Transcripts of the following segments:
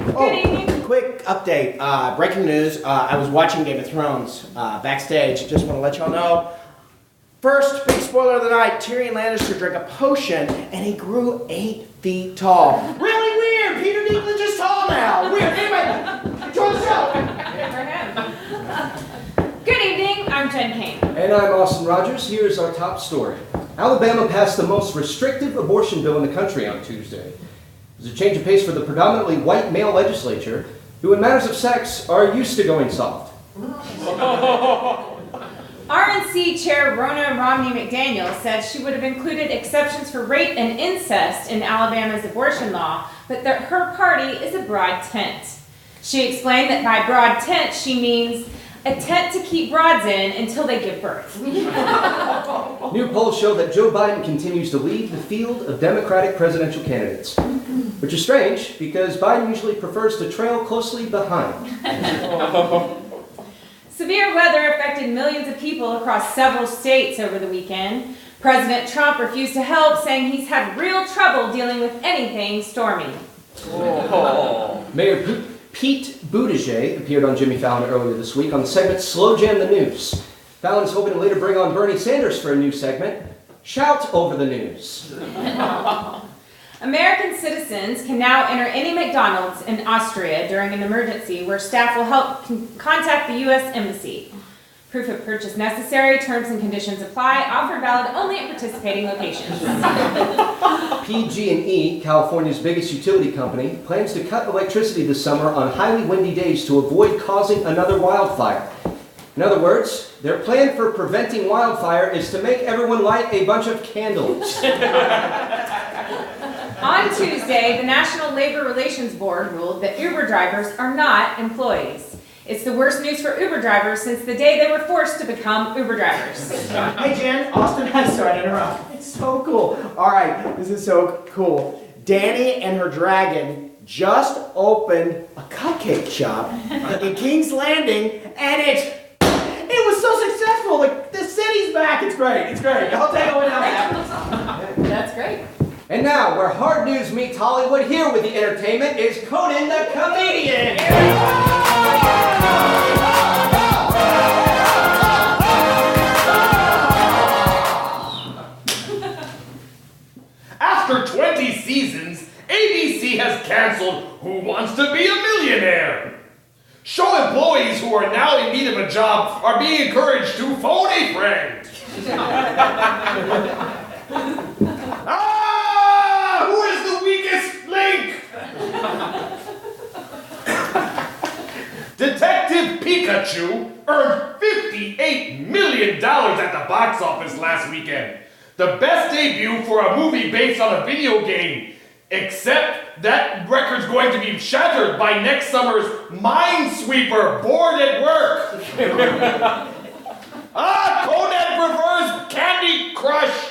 Good evening. Quick update. Breaking news. I was watching Game of Thrones backstage. Just want to let y'all know. First, big spoiler of the night, Tyrion Lannister drank a potion and he grew 8 feet tall. Really weird! Peter Dinklage is tall now! Weird! Anyway, enjoy the show! Good evening, I'm Jen Cain. And I'm Austin Rogers. Here's our top story. Alabama passed the most restrictive abortion bill in the country on Tuesday. It was a change of pace for the predominantly white male legislature, who in matters of sex are used to going soft. RNC Chair Ronna Romney McDaniel said she would have included exceptions for rape and incest in Alabama's abortion law, but that her party is a broad tent. She explained that by broad tent she means a tent to keep broads in until they give birth. New polls show that Joe Biden continues to lead the field of Democratic presidential candidates, which is strange because Biden usually prefers to trail closely behind. Severe weather affected millions of people across several states over the weekend. President Trump refused to help, saying he's had real trouble dealing with anything stormy. Mayor Pete Buttigieg appeared on Jimmy Fallon earlier this week on the segment Slow Jam the News. Fallon is hoping to later bring on Bernie Sanders for a new segment, Shout Over the News. American citizens can now enter any McDonald's in Austria during an emergency where staff will help contact the U.S. Embassy. Proof of purchase necessary, terms and conditions apply, offer valid only at participating locations. PG&E, California's biggest utility company, plans to cut electricity this summer on highly windy days to avoid causing another wildfire. In other words, their plan for preventing wildfire is to make everyone light a bunch of candles. On Tuesday, the National Labor Relations Board ruled that Uber drivers are not employees. It's the worst news for Uber drivers since the day they were forced to become Uber drivers. Hey Jen, Austin has started interrupt. It's so cool. Alright, this is so cool. Danny and her dragon just opened a cupcake shop in King's Landing and it was so successful. Like, the city's back. It's great. It's great. I'll take it now. That's great. And now, where hard news meets Hollywood, here with the entertainment is Conan the Comedian. After 20 seasons, ABC has canceled Who Wants to Be a Millionaire? Show employees who are now in need of a job are being encouraged to phone a friend. Who is the weakest link? Detective Pikachu earned $58 million at the box office last weekend. The best debut for a movie based on a video game. Except that record's going to be shattered by next summer's Minesweeper, Bored at Work. Conan prefers Candy Crush.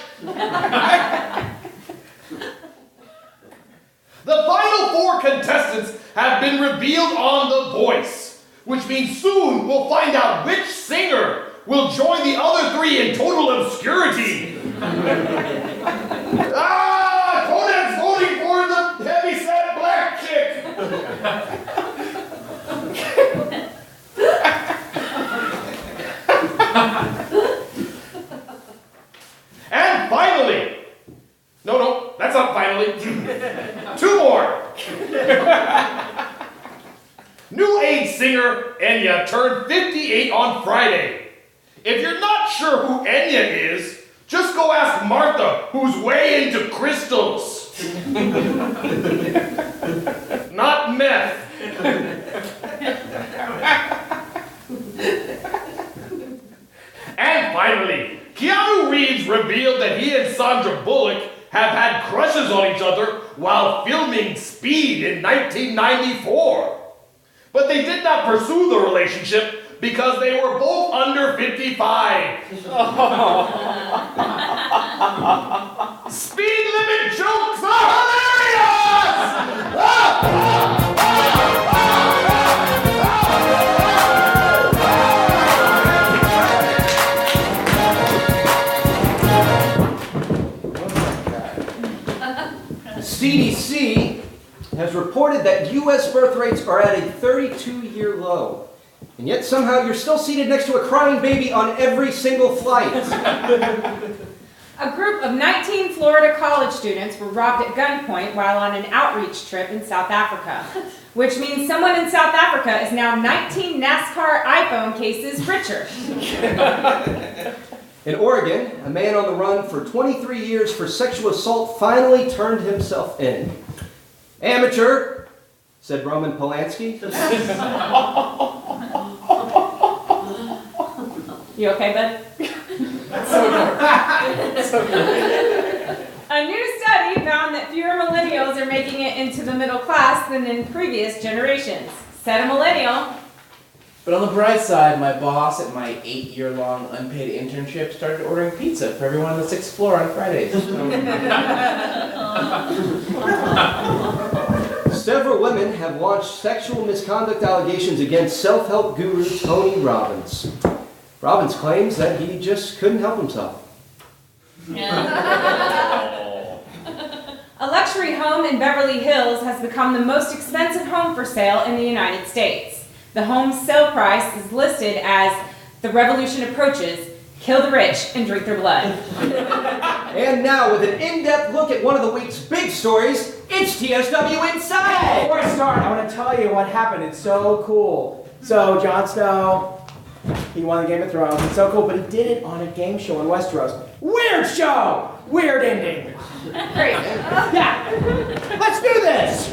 The final 4 contestants have been revealed on The Voice, which means soon we'll find out which singer will join the other 3 in total obscurity. Conan's voting for the heavyset black chick. And finally, no, that's not finally. 2 more. New age singer Enya turned 58 on Friday. If you're not sure who Enya is, just go ask Martha, who's way into crystals. Not meth. And finally, Keanu Reeves revealed that he and Sandra Bullock have had crushes on each other while filming Speed in 1994. But they did not pursue the relationship because they were both under 55. Speed limit jokes are hilarious! CDC has reported that U.S. birth rates are at a 32-year low. And yet somehow you're still seated next to a crying baby on every single flight. A group of 19 Florida college students were robbed at gunpoint while on an outreach trip in South Africa, which means someone in South Africa is now 19 NASCAR iPhone cases richer. In Oregon, a man on the run for 23 years for sexual assault finally turned himself in. Amateur, said Roman Polanski. You okay, bud? A new study found that fewer millennials are making it into the middle class than in previous generations, said a millennial. But on the bright side, my boss at my 8-year-long unpaid internship started ordering pizza for everyone on the 6th floor on Fridays. Several women have launched sexual misconduct allegations against self-help guru Tony Robbins. Robbins claims that he just couldn't help himself. A luxury home in Beverly Hills has become the most expensive home for sale in the United States. The home's sale price is listed as "The revolution approaches, kill the rich and drink their blood." And now, with an in-depth look at one of the week's big stories, it's TSW Inside! Before I start, I want to tell you what happened. It's so cool. So, Jon Snow, he won the Game of Thrones. It's so cool, but he did it on a game show in Westeros. Weird show! Weird ending. Great. Yeah. Let's do this!